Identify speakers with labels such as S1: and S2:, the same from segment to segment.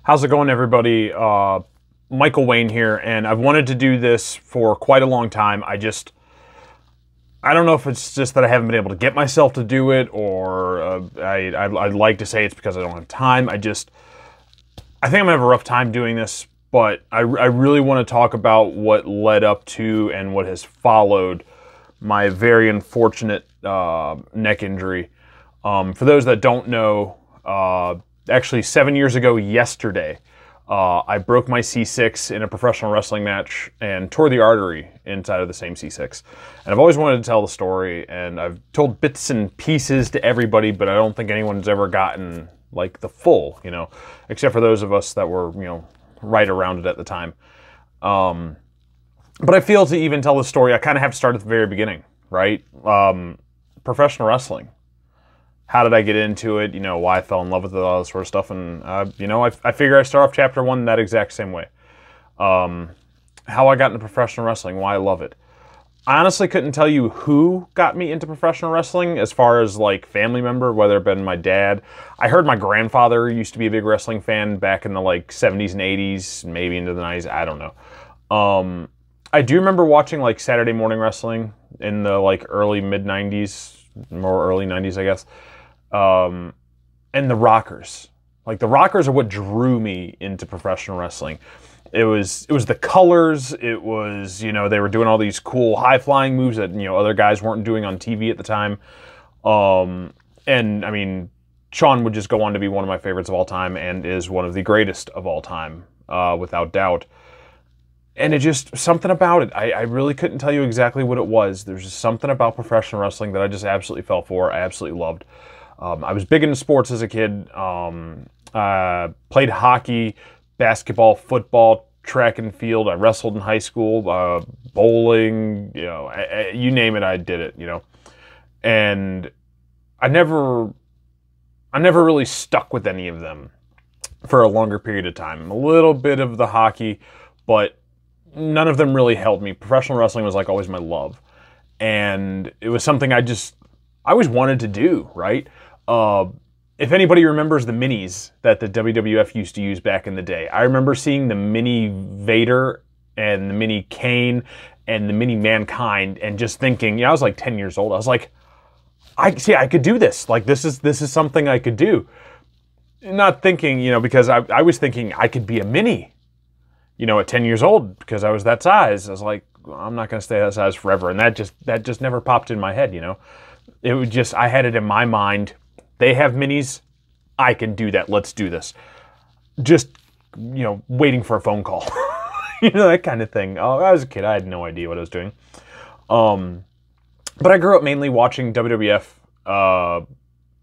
S1: How's it going, everybody? Michael Wayne here, and I've wanted to do this for quite a long time. I don't know if it's just that I haven't been able to get myself to do it, or I'd like to say it's because I don't have time. I think I'm gonna have a rough time doing this, but I really want to talk about what led up to and what has followed my very unfortunate neck injury. For those that don't know, actually 7 years ago yesterday, I broke my C6 in a professional wrestling match and tore the artery inside of the same C6. And I've always wanted to tell the story, and I've told bits and pieces to everybody, but I don't think anyone's ever gotten like the full, except for those of us that were, right around it at the time. But I feel to even tell the story, I kind of have to start at the very beginning, right? Professional wrestling. How did I get into it? Why I fell in love with it, all this sort of stuff. And, I figure I start off chapter one that exact same way. How I got into professional wrestling, why I love it. I honestly couldn't tell you who got me into professional wrestling as far as like family member, whether it been my dad. I heard my grandfather used to be a big wrestling fan back in the like 70s and 80s, maybe into the 90s. I don't know. I do remember watching like Saturday morning wrestling in the like early mid 90s, more early 90s, I guess. And the Rockers. Like the Rockers are what drew me into professional wrestling. It was the colors, it was, they were doing all these cool high-flying moves that, other guys weren't doing on TV at the time. And, I mean, Shawn would just go on to be one of my favorites of all time and is one of the greatest of all time, without doubt. And it just, something about it, I really couldn't tell you exactly what it was. There's just something about professional wrestling that I just absolutely fell for, I absolutely loved. I was big into sports as a kid. Played hockey, basketball, football, track and field. I wrestled in high school, bowling, you name it, I did it, And I never really stuck with any of them for a longer period of time. A little bit of the hockey, but none of them really held me. Professional wrestling was like always my love. And it was something I always wanted to do, right? If anybody remembers the minis that the WWF used to use back in the day, I remember seeing the mini Vader and the mini Kane and the mini Mankind and just thinking, I was like 10 years old. I was like, I could do this. Like, this is something I could do. Not thinking, because I was thinking I could be a mini, at 10 years old because I was that size. I was like, I'm not going to stay that size forever. And that just never popped in my head, It was just, I had it in my mind. They have minis. I can do that. Let's do this. Just, waiting for a phone call. That kind of thing. Oh, I was a kid. I had no idea what I was doing. But I grew up mainly watching WWF.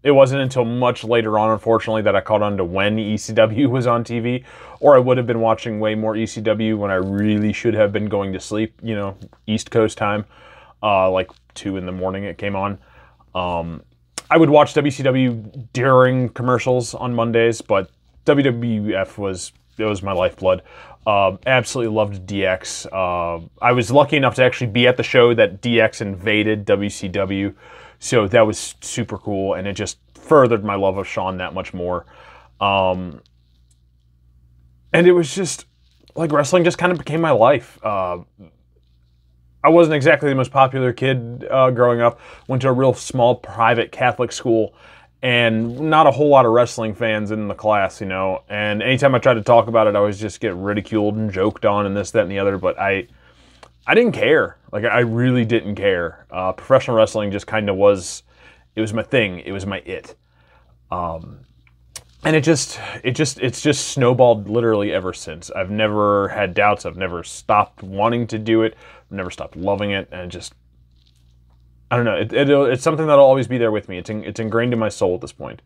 S1: It wasn't until much later on, unfortunately, that I caught on to when ECW was on TV. Or I would have been watching way more ECW when I really should have been going to sleep, East Coast time. Like 2 in the morning it came on. I would watch WCW during commercials on Mondays, but WWF was my lifeblood. Absolutely loved DX. I was lucky enough to actually be at the show that DX invaded WCW, so that was super cool, and it just furthered my love of Shawn that much more. And it was just, like, wrestling just kind of became my life. I wasn't exactly the most popular kid growing up. Went to a real small private Catholic school and not a whole lot of wrestling fans in the class, And anytime I tried to talk about it, I always just get ridiculed and joked on and this, that, and the other. But I didn't care. Like, I really didn't care. Professional wrestling just kind of was, it was my thing. It was my it. And it's just snowballed literally ever since. I've never had doubts. I've never stopped wanting to do it. I've never stopped loving it. And I don't know. It's something that'll always be there with me. It's ingrained in my soul at this point.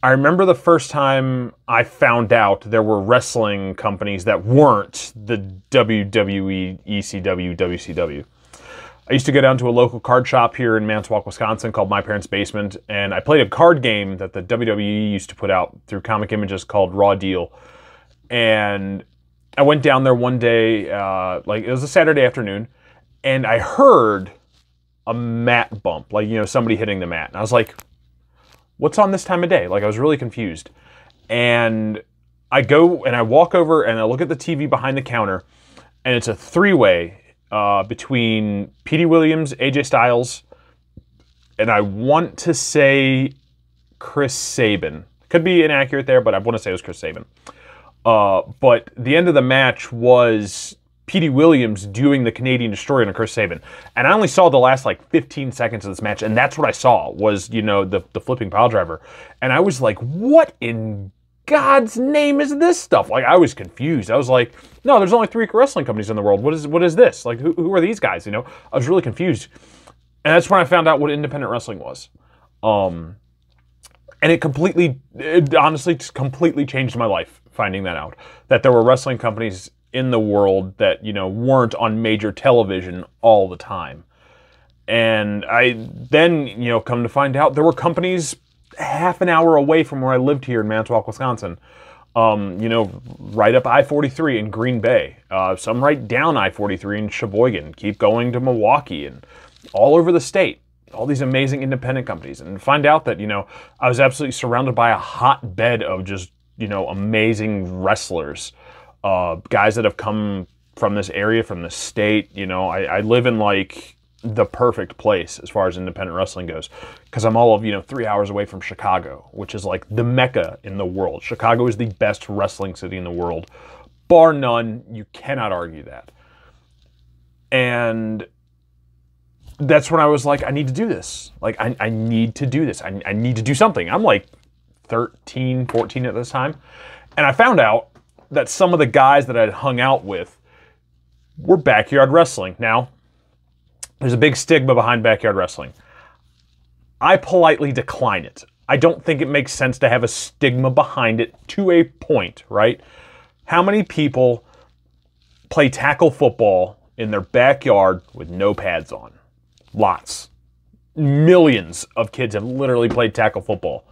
S1: I remember the first time I found out there were wrestling companies that weren't the WWE, ECW, WCW. I used to go down to a local card shop here in Manitowoc, Wisconsin called My Parents' Basement, and I played a card game that the WWE used to put out through Comic Images called Raw Deal. And I went down there one day, it was a Saturday afternoon, and I heard a mat bump, somebody hitting the mat. And I was like, what's on this time of day? Like, I was really confused. And I go and I walk over and I look at the TV behind the counter, and it's a three-way between Petey Williams, AJ Styles, and I want to say Chris Sabin. Could be inaccurate there, but I want to say it was Chris Sabin. But the end of the match was Petey Williams doing the Canadian Destroyer to Chris Sabin. And I only saw the last like 15 seconds of this match, and that's what I saw was, you know, the flipping pile driver. And I was like, what in God's name is this stuff? Like, I was confused. I was like, no, there's only 3 wrestling companies in the world. What is this? Like, who are these guys? You know, I was really confused. And that's when I found out what independent wrestling was. And it honestly just completely changed my life, finding that out. That there were wrestling companies in the world that, you know, weren't on major television all the time. And I then, you know, come to find out there were companies half an hour away from where I lived here in Manitowoc, Wisconsin. You know, right up I-43 in Green Bay. Some right down I-43 in Sheboygan. Keep going to Milwaukee and all over the state. All these amazing independent companies. And find out that, you know, I was absolutely surrounded by a hotbed of just, you know, amazing wrestlers. Guys that have come from this area, from this state. You know, I live in like the perfect place as far as independent wrestling goes, because I'm all of, you know, 3 hours away from Chicago, which is like the mecca in the world. Chicago is the best wrestling city in the world, bar none. You cannot argue that. And that's when I was like, I need to do this. Like, I need to do this. I need to do something. I'm like 13, 14 at this time. And I found out that some of the guys that I'd hung out with were backyard wrestling. Now, there's a big stigma behind backyard wrestling. I politely decline it. I don't think it makes sense to have a stigma behind it to a point, right? How many people play tackle football in their backyard with no pads on? Lots. Millions of kids have literally played tackle football.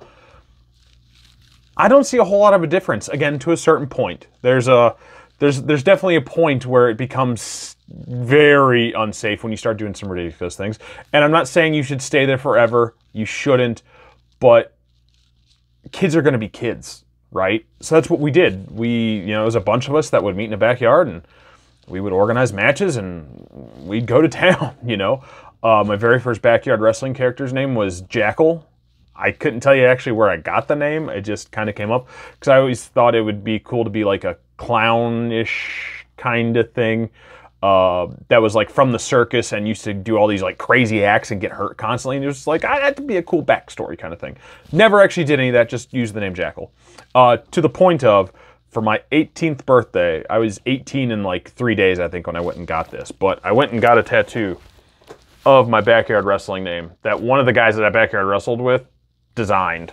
S1: I don't see a whole lot of a difference, again, to a certain point. There's definitely a point where it becomes very unsafe when you start doing some ridiculous things. And I'm not saying you should stay there forever. You shouldn't. But kids are going to be kids, right? So that's what we did. You know, it was a bunch of us that would meet in the backyard, and we would organize matches, and we'd go to town, you know. My very first backyard wrestling character's name was Jackal. I couldn't tell you actually where I got the name. It just kind of came up because I always thought it would be cool to be like a clownish kind of thing that was like from the circus and used to do all these like crazy acts and get hurt constantly. And it was like, that would be a cool backstory kind of thing. Never actually did any of that, just used the name Jackal. To the point of, for my 18th birthday, I was 18 in like 3 days, I think, when I went and got this. But I went and got a tattoo of my backyard wrestling name that one of the guys that I backyard wrestled with designed.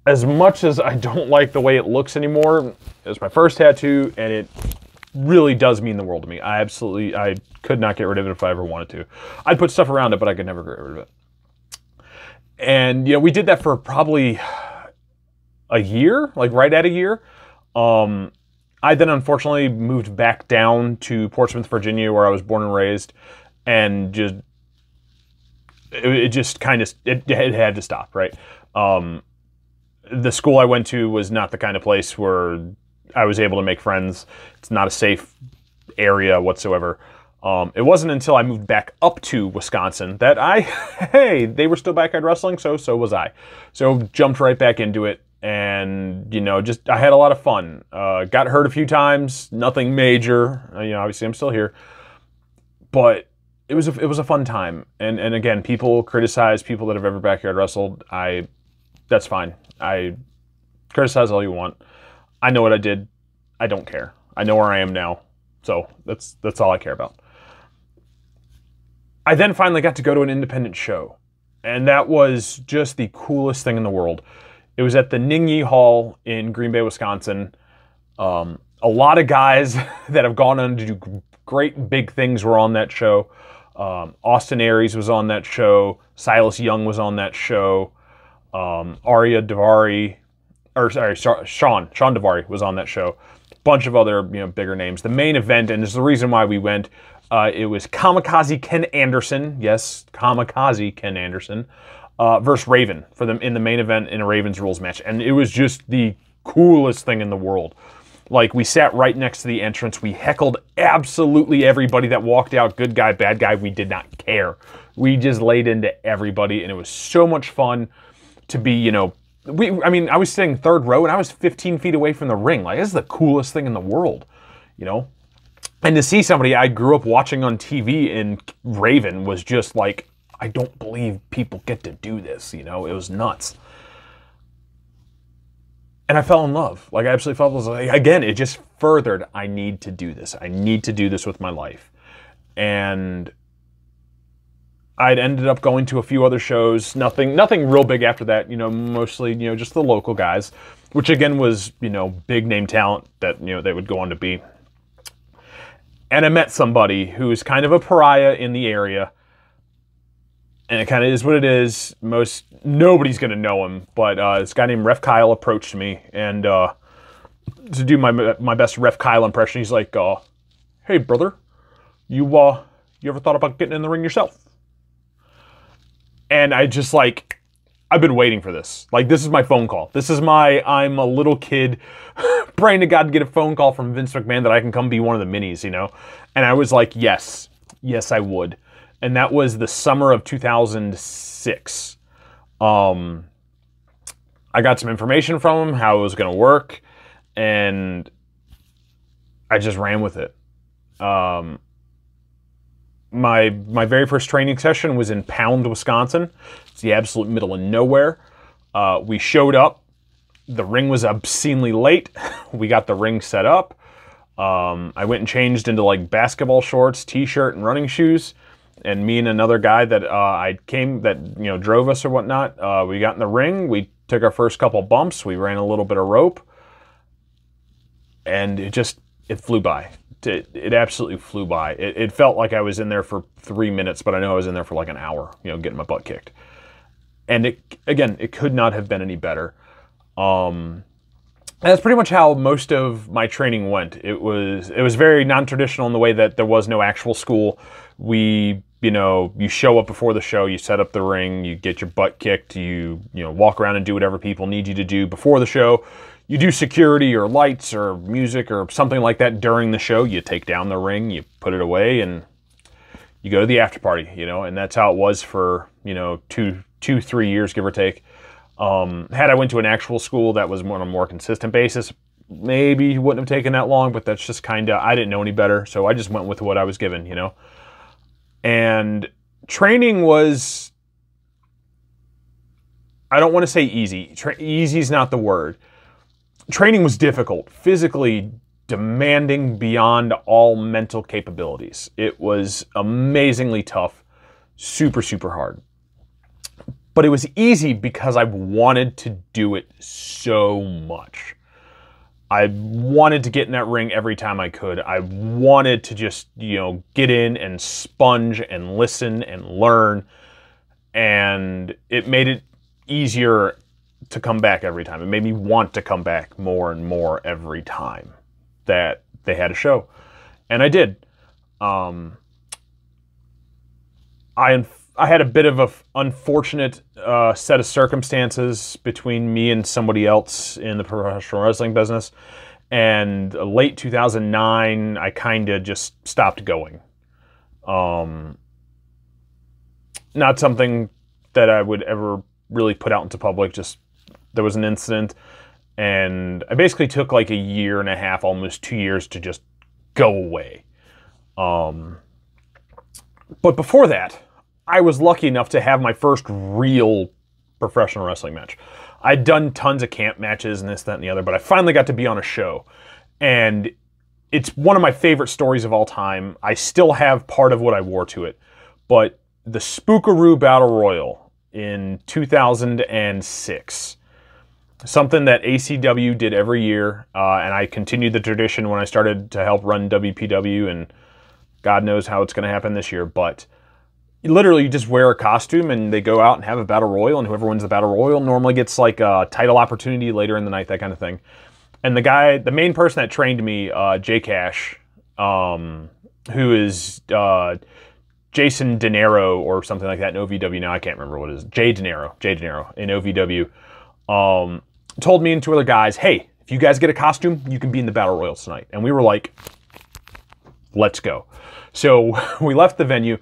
S1: As much as I don't like the way it looks anymore, it was my first tattoo, and it really does mean the world to me. I could not get rid of it if I ever wanted to. I'd put stuff around it, but I could never get rid of it. And, you know, we did that for probably a year, like right at a year. I then unfortunately moved back down to Portsmouth, Virginia, where I was born and raised, and just it just kind of it had to stop, right? The school I went to was not the kind of place where I was able to make friends. It's not a safe area whatsoever. It wasn't until I moved back up to Wisconsin that hey, they were still backyard wrestling, so was I. So jumped right back into it, and, you know, just, I had a lot of fun. Got hurt a few times, nothing major. You know, obviously I'm still here. But it was a fun time. And again, people criticize people that have ever backyard wrestled. That's fine. I criticize all you want. I know what I did. I don't care. I know where I am now. So that's all I care about. I then finally got to go to an independent show. And that was just the coolest thing in the world. It was at the Ningyi Hall in Green Bay, Wisconsin. A lot of guys that have gone on to do great big things were on that show. Austin Aries was on that show. Silas Young was on that show. Sean Daivari was on that show. Bunch of other, you know, bigger names. The main event, and this is the reason why we went, it was Kamikaze Ken Anderson. Yes, Kamikaze Ken Anderson. versus Raven for them in the main event in a Ravens rules match. And it was just the coolest thing in the world. Like, we sat right next to the entrance. We heckled absolutely everybody that walked out, good guy, bad guy. We did not care. We just laid into everybody, and it was so much fun to be, you know, I mean, I was sitting third row, and I was 15 feet away from the ring. Like, this is the coolest thing in the world, you know? And to see somebody I grew up watching on TV in Raven was just like, I don't believe people get to do this, you know? It was nuts. And I fell in love. Like, I absolutely fell in love. Like, again, it just furthered, I need to do this. I need to do this with my life. And I'd ended up going to a few other shows. Nothing real big after that, you know, mostly, you know, just the local guys, which again was, you know, big name talent that, you know, they would go on to be. And I met somebody who's kind of a pariah in the area. And it kind of is what it is. Nobody's going to know him, but this guy named Ref Kyle approached me, and to do my best Ref Kyle impression, he's like, "Hey brother, you ever thought about getting in the ring yourself?" And I just like, I've been waiting for this. Like, this is my phone call. This is I'm a little kid praying to God to get a phone call from Vince McMahon that I can come be one of the minis, you know? And I was like, yes, I would. And that was the summer of 2006. I got some information from him, how it was going to work, and I just ran with it. My very first training session was in Pound, Wisconsin. It's the absolute middle of nowhere. We showed up. The ring was obscenely late. We got the ring set up. I went and changed into like basketball shorts, t-shirt, and running shoes. And me and another guy that drove us or whatnot, we got in the ring. We took our first couple bumps. We ran a little bit of rope. And it flew by. It absolutely flew by. It felt like I was in there for 3 minutes, but I know I was in there for like an hour, you know, getting my butt kicked. And it could not have been any better. That's pretty much how most of my training went. It was very non-traditional in the way that there was no actual school. You show up before the show, you set up the ring, you get your butt kicked, you walk around and do whatever people need you to do before the show. You do security or lights or music or something like that during the show. You take down the ring, you put it away, and you go to the after party, you know, and that's how it was for, you know, 3 years, give or take. Had I went to an actual school that was on a more consistent basis, maybe it wouldn't have taken that long, but that's just kind of, I didn't know any better, so I just went with what I was given, you know. And training was, I don't want to say easy. Easy is not the word. Training was difficult, physically demanding beyond all mental capabilities. It was amazingly tough, super, super hard. But it was easy because I wanted to do it so much. I wanted to get in that ring every time I could. I wanted to just, you know, get in and sponge and listen and learn. And it made it easier to come back every time. It made me want to come back more and more every time that they had a show. And I did. I had a bit of an unfortunate set of circumstances between me and somebody else in the professional wrestling business. And late 2009, I kind of just stopped going. Not something that I would ever really put out into public. Just there was an incident, and I basically took like a year and a half, almost 2 years to just go away. But before that, I was lucky enough to have my first real professional wrestling match. I'd done tons of camp matches and this, that, and the other, but I finally got to be on a show. And it's one of my favorite stories of all time. I still have part of what I wore to it. But the Spookaroo Battle Royal in 2006, something that ACW did every year, and I continued the tradition when I started to help run WPW, and God knows how it's going to happen this year, but literally, you just wear a costume and they go out and have a battle royal, and whoever wins the battle royal normally gets like a title opportunity later in the night, that kind of thing. And the main person that trained me, Jay Cash, who is Jason De Niro or something like that in OVW now. I can't remember what it is. Jay De Niro in OVW told me and two other guys, hey, if you guys get a costume, you can be in the Battle Royals tonight. And we were like, let's go. So we left the venue.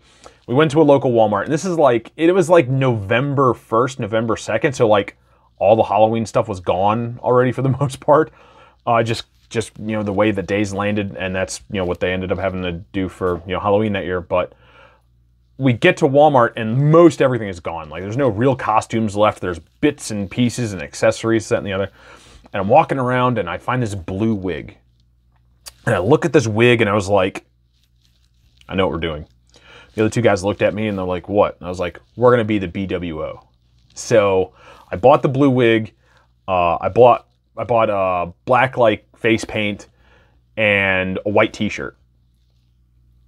S1: We went to a local Walmart. And this is like, it was like November 1st, November 2nd. So like all the Halloween stuff was gone already for the most part. Just you know, the way the days landed. And that's, you know, what they ended up having to do for, you know, Halloween that year. But we get to Walmart and most everything is gone. Like there's no real costumes left. There's bits and pieces and accessories, that and the other. And I'm walking around and I find this blue wig. And I look at this wig and I was like, I know what we're doing. The other two guys looked at me and they're like, what? And I was like, we're going to be the BWO. So I bought the blue wig. I bought black like face paint and a white t-shirt.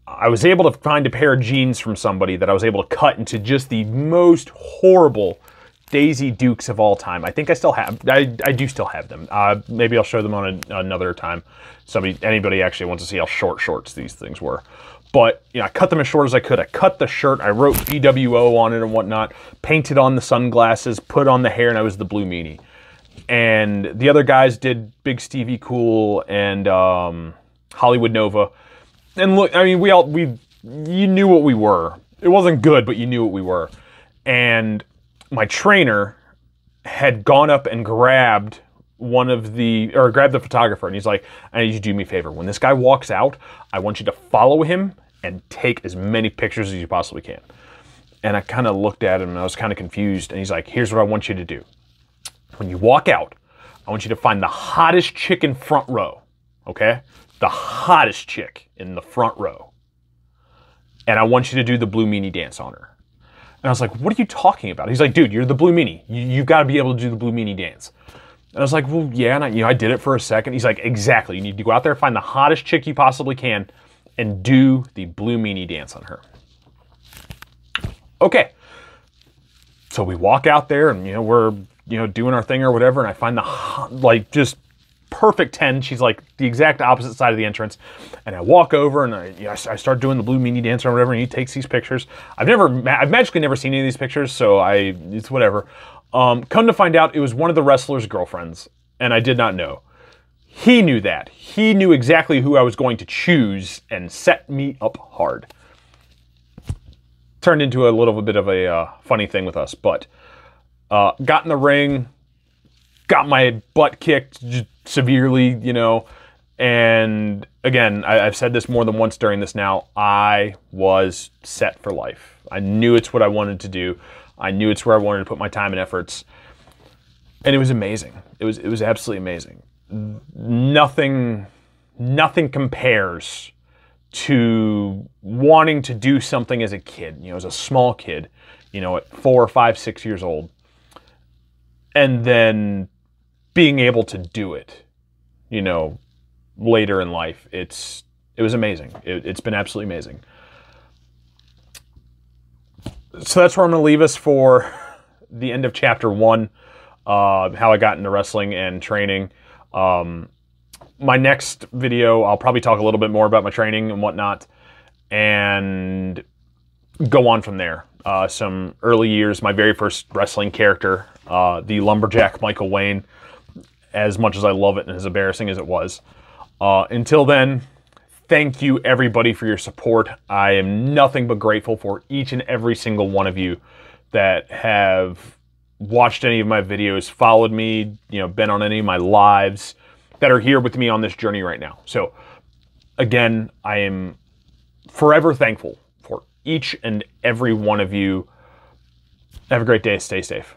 S1: I was able to find a pair of jeans from somebody that I was able to cut into just the most horrible Daisy Dukes of all time. I think I still have, I do still have them. Maybe I'll show them on another time. Anybody actually wants to see how shorts these things were. But, you know, I cut them as short as I could. I cut the shirt, I wrote BWO on it and whatnot, painted on the sunglasses, put on the hair, and I was the Blue Meanie. And the other guys did Big Stevie Cool and Hollywood Nova. And look, I mean, you knew what we were. It wasn't good, but you knew what we were. And my trainer had gone up and grabbed the photographer, and he's like, I need you to do me a favor. When this guy walks out, I want you to follow him and take as many pictures as you possibly can. And I kind of looked at him and I was kind of confused. And he's like, here's what I want you to do. When you walk out, I want you to find the hottest chick in front row, okay? The hottest chick in the front row. And I want you to do the Blue Meanie dance on her. And I was like, what are you talking about? He's like, dude, you're the Blue Meanie. You've got to be able to do the Blue Meanie dance. And I was like, well, yeah, and I did it for a second. He's like, exactly. You need to go out there, find the hottest chick you possibly can, and do the Blue Meanie dance on her. Okay. So we walk out there, and, you know, we're, you know, doing our thing or whatever, and I find like, just perfect 10. She's like the exact opposite side of the entrance. And I walk over, and I start doing the Blue Meanie dance or whatever, and he takes these pictures. I've magically never seen any of these pictures, so it's whatever. Come to find out, it was one of the wrestler's girlfriends, and I did not know. He knew that. He knew exactly who I was going to choose and set me up hard. Turned into a little bit of a funny thing with us, but got in the ring, got my butt kicked severely, you know, and again, I've said this more than once during this now, I was set for life. I knew it's what I wanted to do. I knew it's where I wanted to put my time and efforts. And it was amazing. It was absolutely amazing. Nothing compares to wanting to do something as a kid, you know, as a small kid, you know, at 4, 5, 6 years old. And then being able to do it, you know, later in life. It was amazing. It's been absolutely amazing. So that's where I'm going to leave us for the end of chapter 1, how I got into wrestling and training. My next video, I'll probably talk a little bit more about my training and whatnot, and go on from there. Some early years, my very first wrestling character, the lumberjack Michael Wayne, as much as I love it and as embarrassing as it was. Until then, thank you everybody for your support. I am nothing but grateful for each and every single one of you that have watched any of my videos, followed me, you know, been on any of my lives, that are here with me on this journey right now. So again, I am forever thankful for each and every one of you. Have a great day. Stay safe.